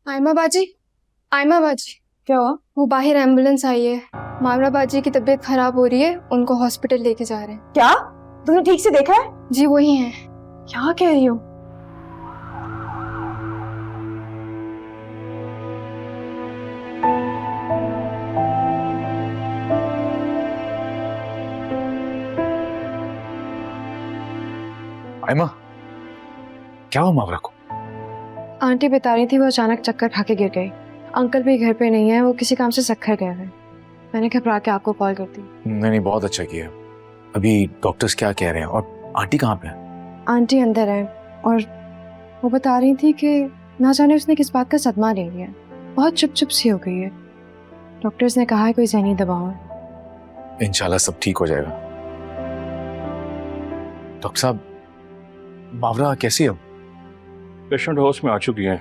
आयमा बाजी, आयमा बाजी। क्या हुआ? वो बाहर एम्बुलेंस आई है। मामरा बाजी की तबीयत खराब हो रही है, उनको हॉस्पिटल लेके जा रहे हैं। क्या? तुमने ठीक से देखा है? जी वही हैं। क्या कह रही हो? आयमा, क्या हुआ मावरा को? आंटी बता रही थी वो अचानक चक्कर खा के गिर गई। अंकल भी घर पे नहीं है, वो किसी काम से सक्खर गए हैं। मैंने घबरा के आपको कॉल कर दी। नहीं, बहुत अच्छा किया। अभी डॉक्टर्स क्या कह रहे हैं और आंटी कहाँ पे है? आंटी अंदर है और वो बता रही थी कि ना जाने उसने किस बात का सदमा ले लिया, बहुत चुप चुप सी हो गई है। डॉक्टर्स ने कहा है कोई ज़हनी दबाव है। इंशाल्लाह सब ठीक हो जाएगा। डॉक्टर साहब, मावरा कैसी है? पेशेंट हाउस में आ चुकी हैं,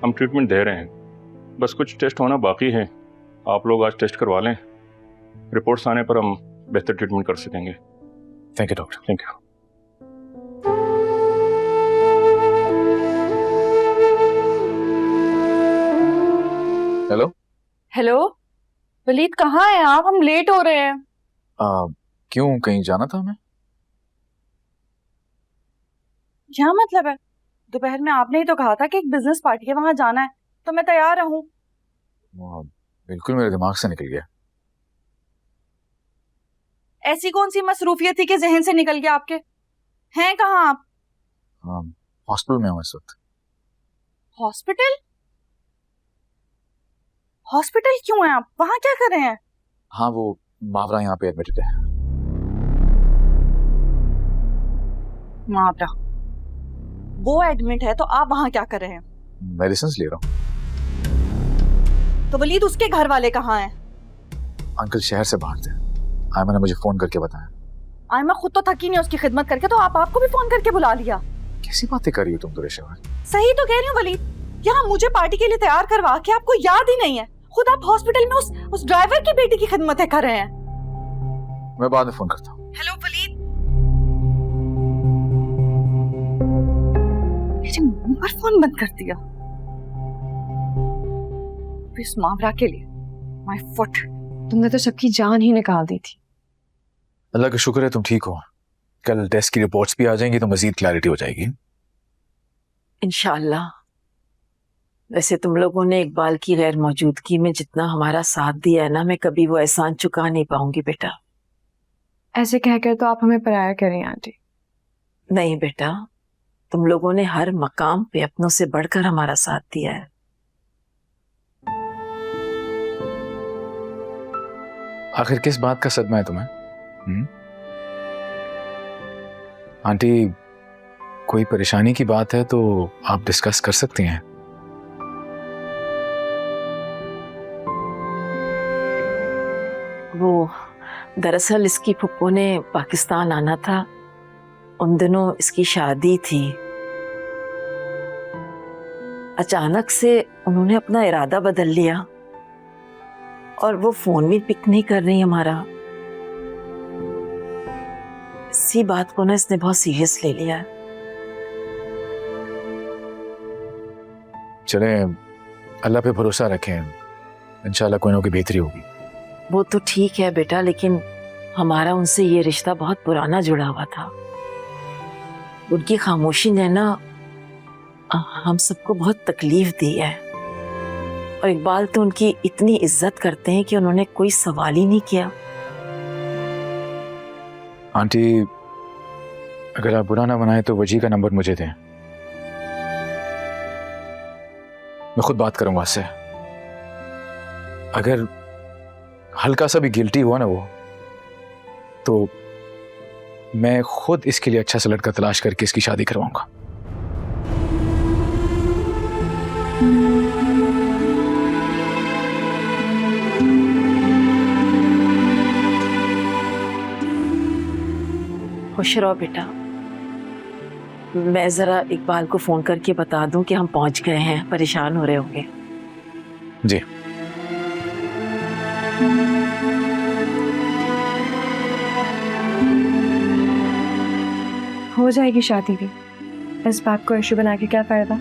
हम ट्रीटमेंट दे रहे हैं, बस कुछ टेस्ट होना बाकी है। आप लोग आज टेस्ट करवा लें, रिपोर्ट्स आने पर हम बेहतर ट्रीटमेंट कर सकेंगे। Thank you doctor. Thank you. Hello. Hello Waleed, कहाँ हैं आप? हम लेट हो रहे हैं। क्यों, कहीं जाना था हमें? क्या मतलब है? दोपहर में आपने ही तो कहा था कि एक बिजनेस पार्टी है, वहां जाना है, तो मैं तैयार रहूं। बिल्कुल मेरे दिमाग से निकल गया। ऐसी कौन सी मसरूफियत थी कि जहन से निकल गया आपके? हैं कहाँ आप? हॉस्पिटल में हूँ इस वक्त। हॉस्पिटल? हॉस्पिटल क्यों हैं आप? वहां क्या कर रहे हैं? हाँ, वो मावरा यहाँ पे एडमिटेड है। मावरा वो एडमिट है तो आप वहां क्या कर रहे हैं? मेडिसिन ले रहा हूँ। तो वलीद, उसके घर वाले कहाँ हैं? अंकल शहर से बाहर थे, आयमा ने मुझे फोन करके बताया। आयमा खुद तो थकी नहीं उसकी खिदमत करके, तो आपको भी फोन करके बुला लिया। कैसी बातें कर रही हो तुम तो रेशा? सही तो कह रही हूँ वलीद, यहाँ मुझे पार्टी के लिए तैयार करवा के आपको याद ही नहीं है। खुद आप हॉस्पिटल में उस ड्राइवर की बेटी की खिदमत कर रहे हैं। मैं बाद में फोन करता हूँ। हेलो वलीद, मेरे मुंह पर फोन बंद कर दिया। इस मामला के लिए माय फुट। तुमने तो सबकी जान ही निकाल दी थी। अल्लाह का शुक्र है तुम ठीक हो। कल टेस्ट की रिपोर्ट्स भी आ जाएंगी तो मजीद क्लैरिटी हो जाएगी। इंशाल्लाह। वैसे तुम लोगों ने इकबाल की गैर मौजूदगी में जितना हमारा साथ दिया है ना, मैं कभी वो एहसान चुका नहीं पाऊंगी बेटा। ऐसे कहकर तो आप हमें पराया करें आंटी। नहीं बेटा, तुम लोगों ने हर मकाम पे अपनों से बढ़कर हमारा साथ दिया है। आखिर किस बात का सदमा है तुम्हें? आंटी, कोई परेशानी की बात है तो आप डिस्कस कर सकती हैं। वो दरअसल इसकी फुप्पो ने पाकिस्तान आना था, उन दिनों इसकी शादी थी। अचानक से उन्होंने अपना इरादा बदल लिया और वो फोन भी पिक नहीं कर रही हमारा। इसी बात को ना इसने बहुत सीरियस ले लिया। चले, अल्लाह पे भरोसा रखें, इंशाल्लाह कोई ना कोई बेहतरी होगी। वो तो ठीक है बेटा, लेकिन हमारा उनसे ये रिश्ता बहुत पुराना जुड़ा हुआ था। उनकी खामोशी ने ना हम सबको बहुत तकलीफ दी है। और इकबाल तो उनकी इतनी इज्जत करते हैं कि उन्होंने कोई सवाल ही नहीं किया। आंटी, अगर आप बुरा ना बनाए तो वजी का नंबर मुझे दें, मैं खुद बात करूंगा उससे। अगर हल्का सा भी गिल्टी हुआ ना वो, तो मैं खुद इसके लिए अच्छा सा लड़का तलाश करके इसकी शादी करवाऊंगा। खुश रहो बेटा। मैं जरा इकबाल को फोन करके बता दूं कि हम पहुंच गए हैं, परेशान हो रहे होंगे। जी। हो जाएगी शादी भी, इस बात को इशू बना के क्या फायदा।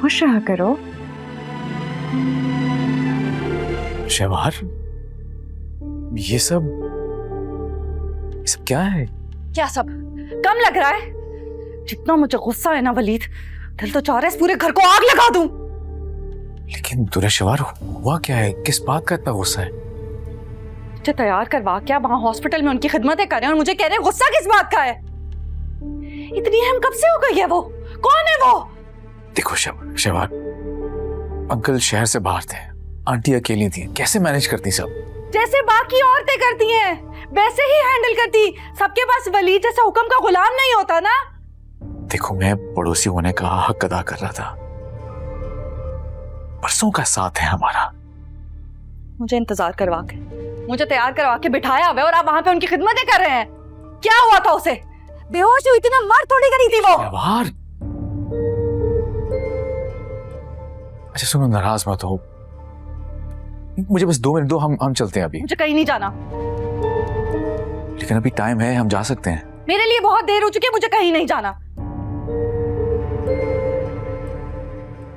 खुश रहा करो। शहवार, ये सब क्या है? क्या सब कम लग रहा है? जितना मुझे गुस्सा है ना वलीद, दिल तो चाह रहा है इस पूरे घर को आग लगा दूं। लेकिन दुराशवार, हुआ क्या है? किस बात का इतना गुस्सा है? मुझे तैयार करवा क्या वहां हॉस्पिटल में उनकी खिदमतें करें और मुझे कह रहे हैं गुस्सा किस बात का है? इतनी अहम कब से हो गई है वो? कौन है वो? देखो शहवार, अंकल शहर से बाहर थे, आंटी अकेली थी, कैसे मैनेज करती सब? जैसे बाकी औरतें करती हैं वैसे ही हैंडल करती। सबके पास वलीद जैसा हुक्म का गुलाम नहीं होता ना। देखो, मैं पड़ोसी होने का हक अदा कर रहा था, बरसों का साथ है हमारा। मुझे इंतजार करवा के, मुझे तैयार करवा के बिठाया हुआ है और आप वहां पे उनकी खिदमतें कर रहे हैं। क्या हुआ था उसे? बेहोश हुई थी ना, मर थोड़ी गई थी वो। शहवार, अच्छा सुनो, नाराज मत हो, मुझे बस 2 मिनट दो, हम चलते हैं अभी। मुझे कहीं नहीं जाना। लेकिन अभी टाइम है, हम जा सकते हैं। मेरे लिए बहुत देर हो चुकी है, मुझे कहीं नहीं जाना।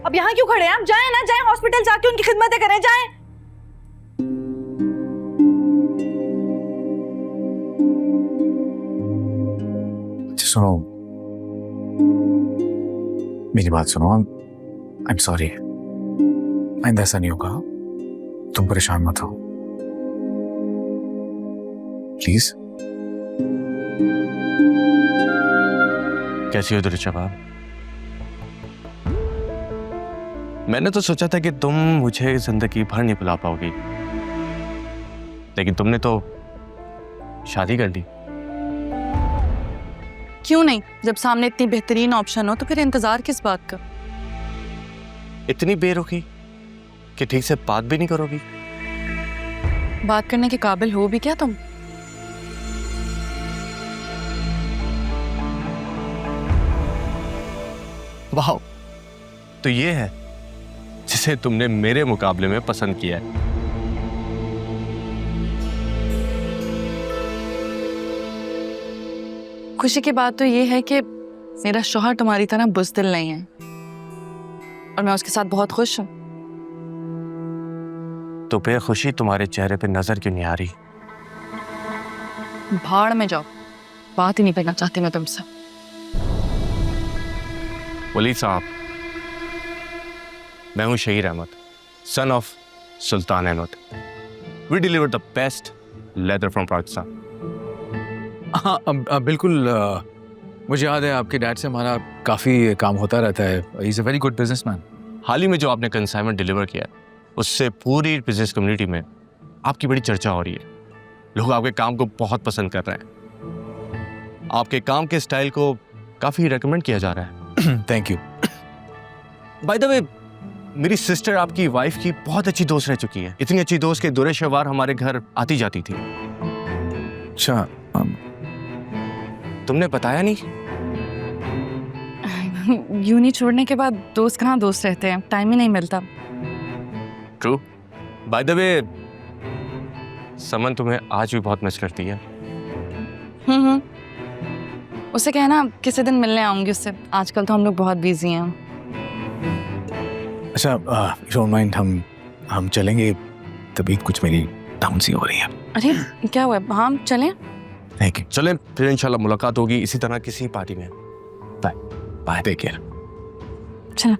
अब यहाँ क्यों खड़े हैं? आप जाएं ना, जाएं हॉस्पिटल जाके उनकी खिदमतें करें, जाएं। अच्छा सुनो, मेरी बात सुनो, आई एम सॉरी, आइंदा ऐसा नहीं होगा, तुम परेशान मत हो प्लीज। कैसी हो दुराशवार? मैंने तो सोचा था कि तुम मुझे जिंदगी भर नहीं भुला पाओगी, लेकिन तुमने तो शादी कर ली। क्यों नहीं? जब सामने इतनी बेहतरीन ऑप्शन हो तो फिर इंतजार किस बात का? इतनी बेरुखी कि ठीक से बात भी नहीं करोगी? बात करने के काबिल हो भी क्या तुम? वाह, तो ये है जिसे तुमने मेरे मुकाबले में पसंद किया है। खुशी की बात तो ये है कि मेरा शौहर तुम्हारी तरह बुज़दिल नहीं है और मैं उसके साथ बहुत खुश हूँ। तो बेखुशी तुम्हारे चेहरे पे नजर क्यों नहीं आ रही? भाड़ में जाओ, बात ही नहीं करना चाहती मैं तुमसे। वली साहब, मैं हूं Shaheer Ahmed, son of Sultan Ahmed. We deliver the best leather from Pakistan. हाँ बिल्कुल, मुझे याद है आपके डैड से हमारा काफ़ी काम होता रहता है, he is a very good businessman. हाल ही में जो आपने कंसाइनमेंट डिलीवर किया है, उससे पूरी बिजनेस कम्युनिटी में आपकी बड़ी चर्चा हो रही है। लोग आपके काम को बहुत पसंद कर रहे हैं, आपके काम के स्टाइल को काफ़ी रेकमेंड किया जा रहा है। Thank you. By the way, मेरी सिस्टर आपकी वाइफ की बहुत अच्छी दोस्त रह चुकी है, इतनी अच्छी दोस्त कि दुराशवार हमारे घर आती जाती थी। अच्छा, तुमने बताया नहीं? यूनी छोड़ने के बाद दोस्त कहाँ दोस्त रहते हैं, टाइम ही नहीं मिलता। ट्रू। बाय द वे, समन तुम्हें आज भी बहुत मिस करती है। उसे कहना किसी दिन मिलने आऊंगी उससे, आजकल तो हम लोग बहुत बिजी हैं। अच्छा डोंट माइंड, हम चलेंगे, तबीयत कुछ मेरी डाउन सी हो रही है। अरे क्या हुआ? हाँ चलें। Thank you. चलें, फिर इंशाल्लाह मुलाकात होगी इसी तरह किसी पार्टी में। Bye, take care. चलो।